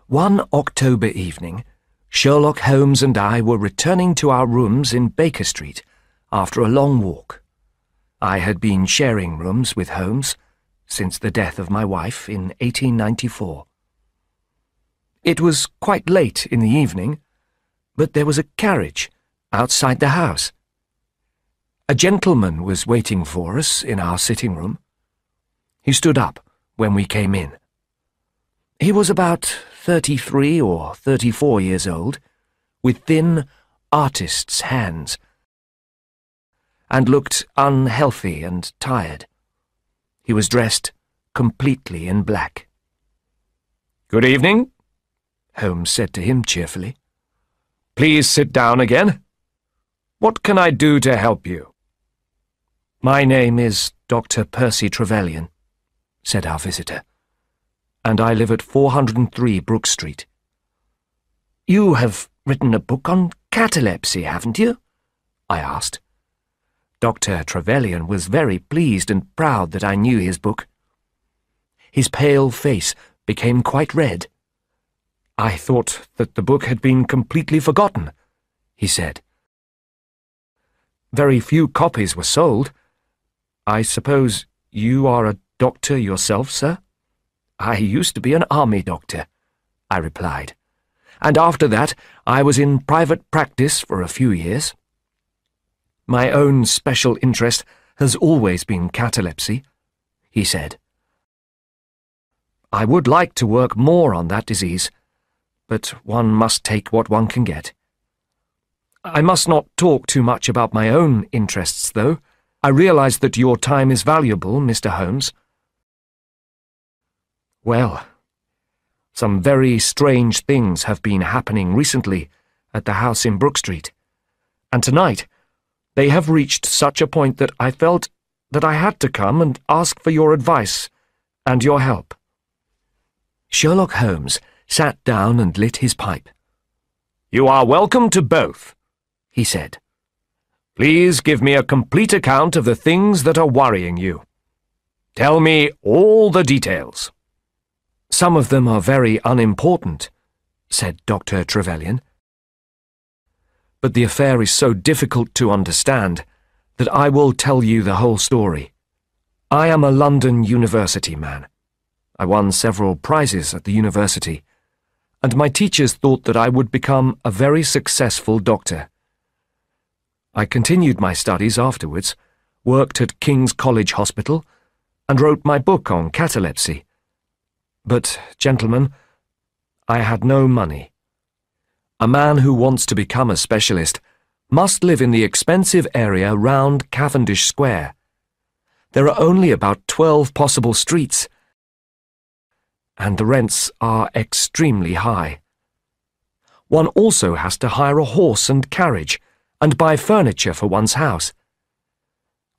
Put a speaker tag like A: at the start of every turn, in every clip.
A: One October evening, Sherlock Holmes and I were returning to our rooms in Baker Street after a long walk. I had been sharing rooms with Holmes since the death of my wife in 1894. It was quite late in the evening, but there was a carriage outside the house. A gentleman was waiting for us in our sitting room. He stood up when we came in. He was about 33 or 34 years old, with thin, artist's hands, and looked unhealthy and tired. He was dressed completely in black. "Good evening," Holmes said to him cheerfully. "Please sit down again. What can I do to help you?" "My name is Dr. Percy Trevelyan," said our visitor, "and I live at 403 Brook Street." "You have written a book on catalepsy, haven't you?" I asked. Dr. Trevelyan was very pleased and proud that I knew his book. His pale face became quite red. "I thought that the book had been completely forgotten," he said. "Very few copies were sold. I suppose you are a doctor yourself, sir?" "I used to be an army doctor," I replied, "and after that I was in private practice for a few years. My own special interest has always been catalepsy," he said. "I would like to work more on that disease, but one must take what one can get. I must not talk too much about my own interests, though. I realize that your time is valuable, Mr. Holmes." "Well, some very strange things have been happening recently at the house in Brook Street, and tonight they have reached such a point that I felt that I had to come and ask for your advice and your help." Sherlock Holmes sat down and lit his pipe. "You are welcome to both," he said. "Please give me a complete account of the things that are worrying you. Tell me all the details." "Some of them are very unimportant," said Dr. Trevelyan. "But the affair is so difficult to understand that I will tell you the whole story. I am a London university man. I won several prizes at the university, and my teachers thought that I would become a very successful doctor. I continued my studies afterwards, worked at King's College Hospital, and wrote my book on catalepsy. But, gentlemen, I had no money. A man who wants to become a specialist must live in the expensive area round Cavendish Square. There are only about 12 possible streets, and the rents are extremely high. One also has to hire a horse and carriage and buy furniture for one's house.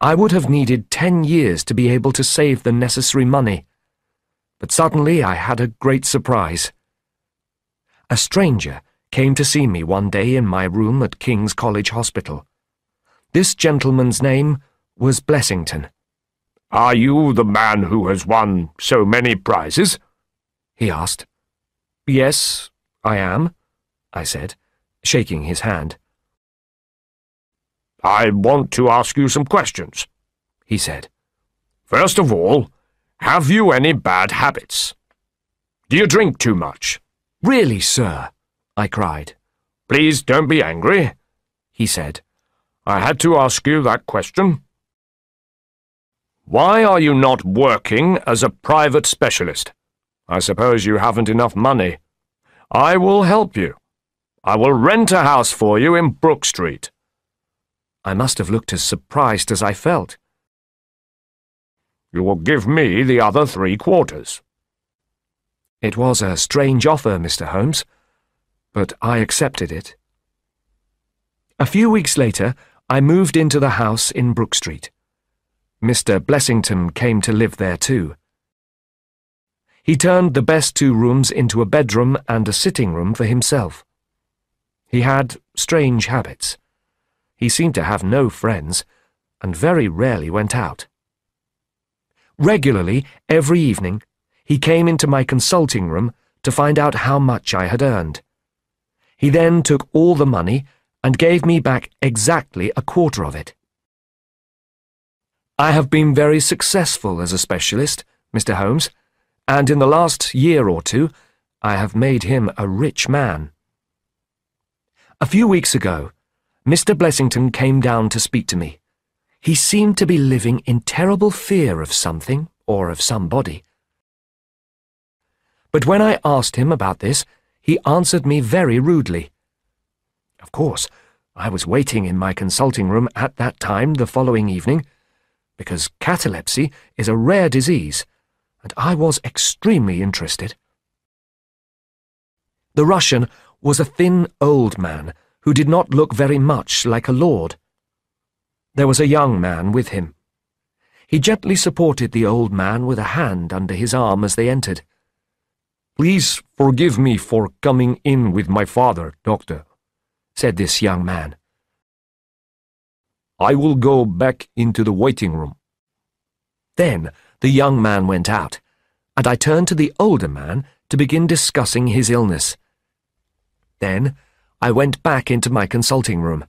A: I would have needed 10 years to be able to save the necessary money, but suddenly I had a great surprise. A stranger came to see me one day in my room at King's College Hospital. This gentleman's name was Blessington. "Are you the man who has won so many prizes?" he asked. "Yes, I am," I said, shaking his hand. "I want to ask you some questions," he said. "First of all, have you any bad habits? Do you drink too much?" "Really, sir," I cried. "Please don't be angry," he said. "I had to ask you that question. Why are you not working as a private specialist? I suppose you haven't enough money. I will help you. I will rent a house for you in Brook Street." I must have looked as surprised as I felt. "You will give me the other 3/4. It was a strange offer, Mr. Holmes, but I accepted it. A few weeks later, I moved into the house in Brook Street. Mr. Blessington came to live there too. He turned the best 2 rooms into a bedroom and a sitting room for himself. He had strange habits. He seemed to have no friends, and very rarely went out. Regularly, every evening, he came into my consulting room to find out how much I had earned. He then took all the money and gave me back exactly a quarter of it. I have been very successful as a specialist, Mr. Holmes, and in the last year or two I have made him a rich man. A few weeks ago, Mr. Blessington came down to speak to me. He seemed to be living in terrible fear of something or of somebody. But when I asked him about this, he answered me very rudely. Of course, I was waiting in my consulting room at that time the following evening, because catalepsy is a rare disease, and I was extremely interested. The Russian was a thin old man who did not look very much like a lord. There was a young man with him. He gently supported the old man with a hand under his arm as they entered. "Please forgive me for coming in with my father, Doctor," said this young man. "I will go back into the waiting room." Then the young man went out, and I turned to the older man to begin discussing his illness. Then I went back into my consulting room.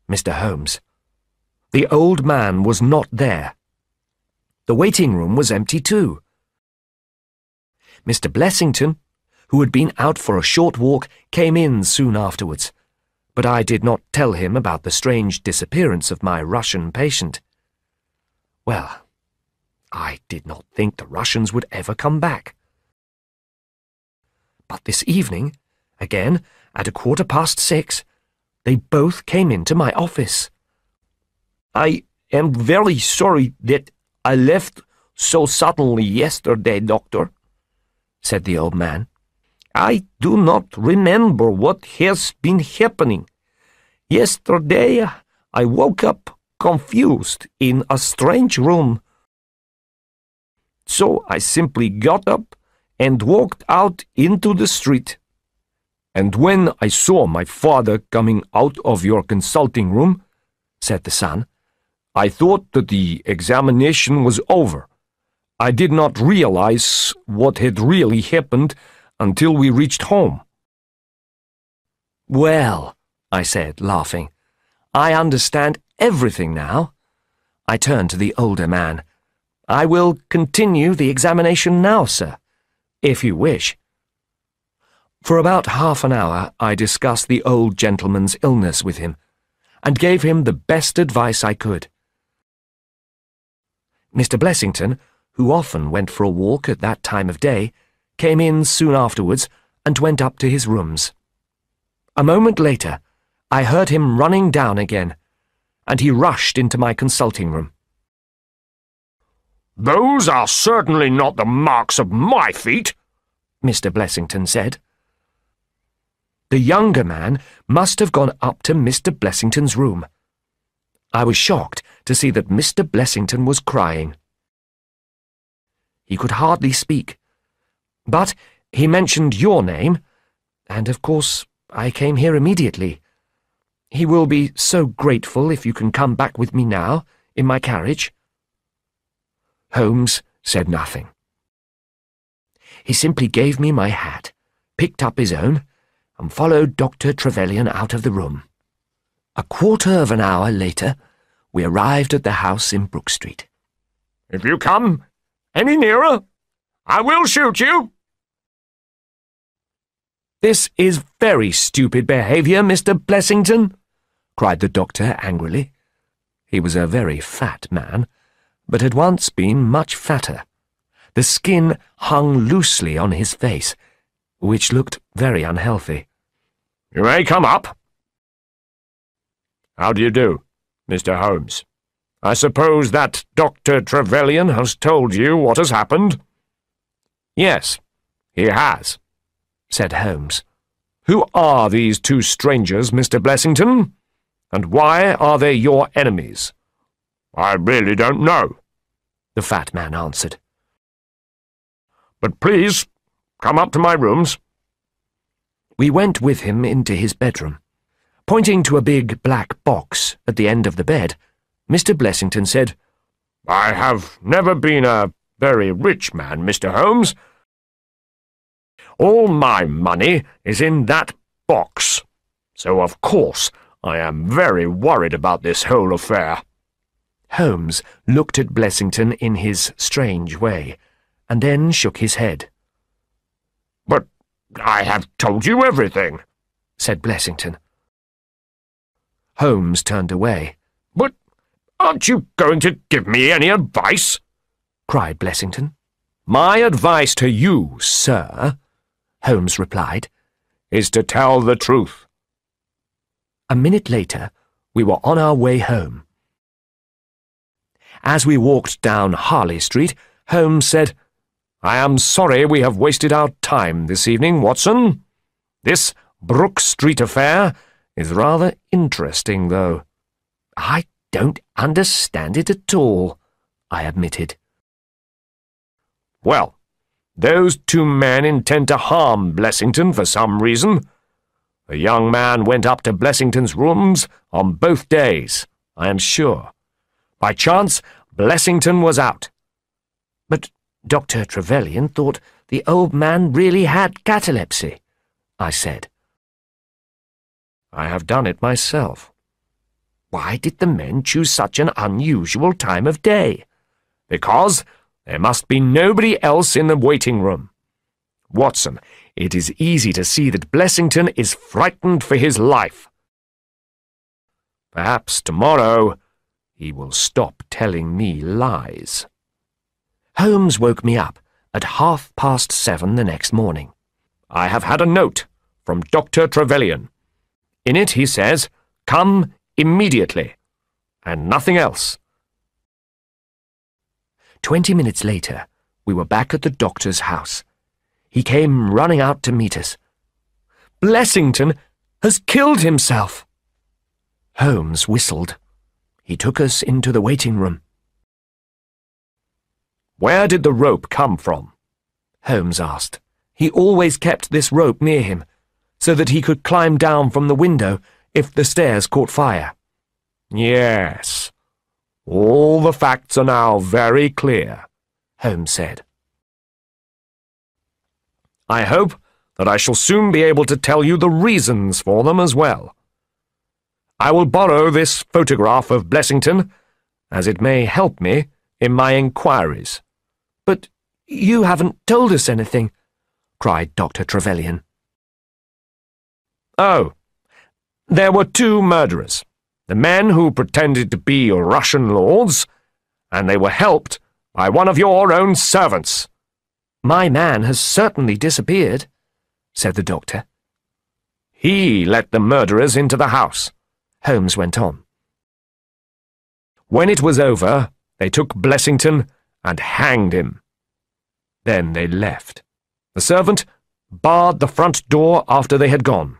A: Mr. Holmes, the old man was not there. The waiting room was empty too. Mr. Blessington, who had been out for a short walk, came in soon afterwards, but I did not tell him about the strange disappearance of my Russian patient. Well, I did not think the Russians would ever come back. But this evening, again, at 6:15, they both came into my office. "I am very sorry that I left so suddenly yesterday, Doctor," said the old man. "I do not remember what has been happening. Yesterday I woke up confused in a strange room. So I simply got up and walked out into the street. And when I saw my father coming out of your consulting room," said the son, "I thought that the examination was over. I did not realize what had really happened until we reached home." "Well," I said, laughing, "I understand everything now." I turned to the older man. "I will continue the examination now, sir, if you wish." For about half an hour I discussed the old gentleman's illness with him, and gave him the best advice I could. Mr. Blessington, who often went for a walk at that time of day, came in soon afterwards and went up to his rooms. A moment later, I heard him running down again, and he rushed into my consulting room. "Those are certainly not the marks of my feet," Mr. Blessington said. The younger man must have gone up to Mr. Blessington's room. I was shocked to see that Mr. Blessington was crying. He could hardly speak, but he mentioned your name, and of course I came here immediately. He will be so grateful if you can come back with me now, in my carriage." Holmes said nothing. He simply gave me my hat, picked up his own, and followed Dr. Trevelyan out of the room. A quarter of an hour later, we arrived at the house in Brook Street. "If you come any nearer, I will shoot you." "This is very stupid behaviour, Mr. Blessington," cried the doctor angrily. He was a very fat man, but had once been much fatter. The skin hung loosely on his face, which looked very unhealthy. "You may come up." "How do you do, Mr. Holmes? I suppose that Dr. Trevelyan has told you what has happened?" "Yes, he has," said Holmes. "Who are these two strangers, Mr. Blessington? And why are they your enemies?" "I really don't know," the fat man answered. "But please, come up to my rooms." We went with him into his bedroom. Pointing to a big black box at the end of the bed, Mr. Blessington said, "I have never been a very rich man, Mr. Holmes.
B: All my money is in that box, so of course I am very worried about this whole affair."
A: Holmes looked at Blessington in his strange way, and then shook his head.
B: "But I have told you everything,"
A: said Blessington. Holmes turned away.
B: "But aren't you going to give me any advice?"
A: cried Blessington. "My advice to you, sir," Holmes replied,
B: "is to tell the truth."
A: A minute later, we were on our way home. As we walked down Harley Street, Holmes said,
B: "I am sorry we have wasted our time this evening, Watson. This Brook Street affair is rather interesting, though."
A: "I don't understand it at all," I admitted.
B: "Well, those two men intend to harm Blessington for some reason. The young man went up to Blessington's rooms on both days, I am sure. By chance, Blessington was out."
A: "But Dr. Trevelyan thought the old man really had catalepsy," I said.
B: "I have done it myself."
A: "Why did the men choose such an unusual time of day?"
B: "Because there must be nobody else in the waiting room. Watson, it is easy to see that Blessington is frightened for his life. Perhaps tomorrow he will stop telling me lies."
A: Holmes woke me up at 7:30 the next morning.
B: "I have had a note from Dr. Trevelyan. In it he says, 'Come immediately,' and nothing else."
A: 20 minutes later, we were back at the doctor's house. He came running out to meet us. "Blessington has killed himself!" Holmes whistled. He took us into the waiting room.
B: "Where did the rope come from?"
A: Holmes asked. "He always kept this rope near him, so that he could climb down from the window if the stairs caught fire."
B: "Yes. All the facts are now very clear," Holmes said. "I hope that I shall soon be able to tell you the reasons for them as well. I will borrow this photograph of Blessington, as it may help me in my inquiries."
A: "But you haven't told us anything," cried Dr. Trevelyan.
B: "Oh, there were two murderers, the men who pretended to be Russian lords, and they were helped by one of your own servants."
A: "My man has certainly disappeared," said the doctor.
B: "He let the murderers into the house," Holmes went on. "When it was over, they took Blessington and hanged him. Then they left. The servant barred the front door after they had gone."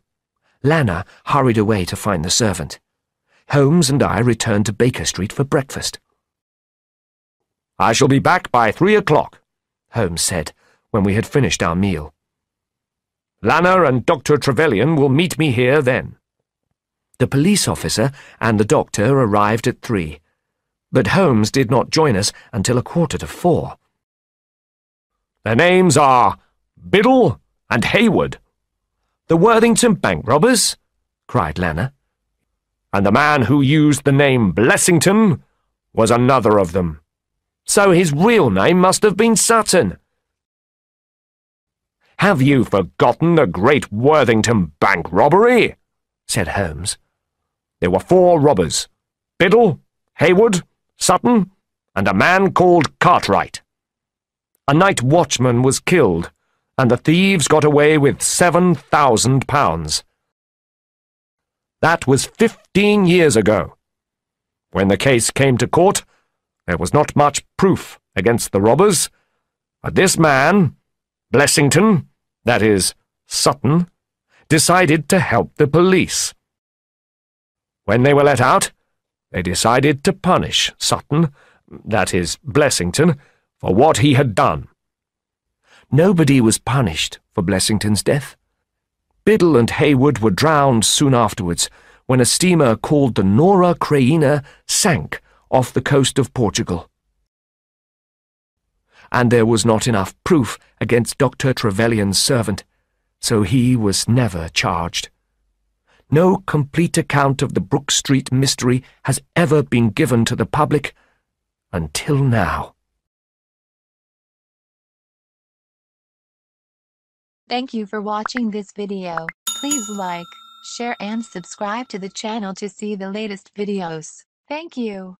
A: Lana hurried away to find the servant. Holmes and I returned to Baker Street for breakfast.
B: "I shall be back by 3 o'clock,
A: Holmes said, when we had finished our meal.
B: "Lana and Dr. Trevelyan will meet me here then."
A: The police officer and the doctor arrived at 3, but Holmes did not join us until 4:15.
B: "Their names are Biddle and Hayward."
A: "The Worthington bank robbers?" cried Lana.
B: "And the man who used the name Blessington was another of them."
A: "So his real name must have been Sutton."
B: "Have you forgotten the great Worthington bank robbery?" said Holmes. "There were 4 robbers, Biddle, Hayward, Sutton, and a man called Cartwright. A night watchman was killed, and the thieves got away with £7,000. That was 15 years ago. When the case came to court, there was not much proof against the robbers, but this man, Blessington, that is, Sutton, decided to help the police. When they were let out, they decided to punish Sutton, that is, Blessington, for what he had done.
A: Nobody was punished for Blessington's death. Biddle and Hayward were drowned soon afterwards when a steamer called the Nora Creina sank off the coast of Portugal. And there was not enough proof against Dr. Trevelyan's servant, so he was never charged. No complete account of the Brook Street mystery has ever been given to the public until now.
C: Thank you for watching this video. Please like, share and subscribe to the channel to see the latest videos. Thank you.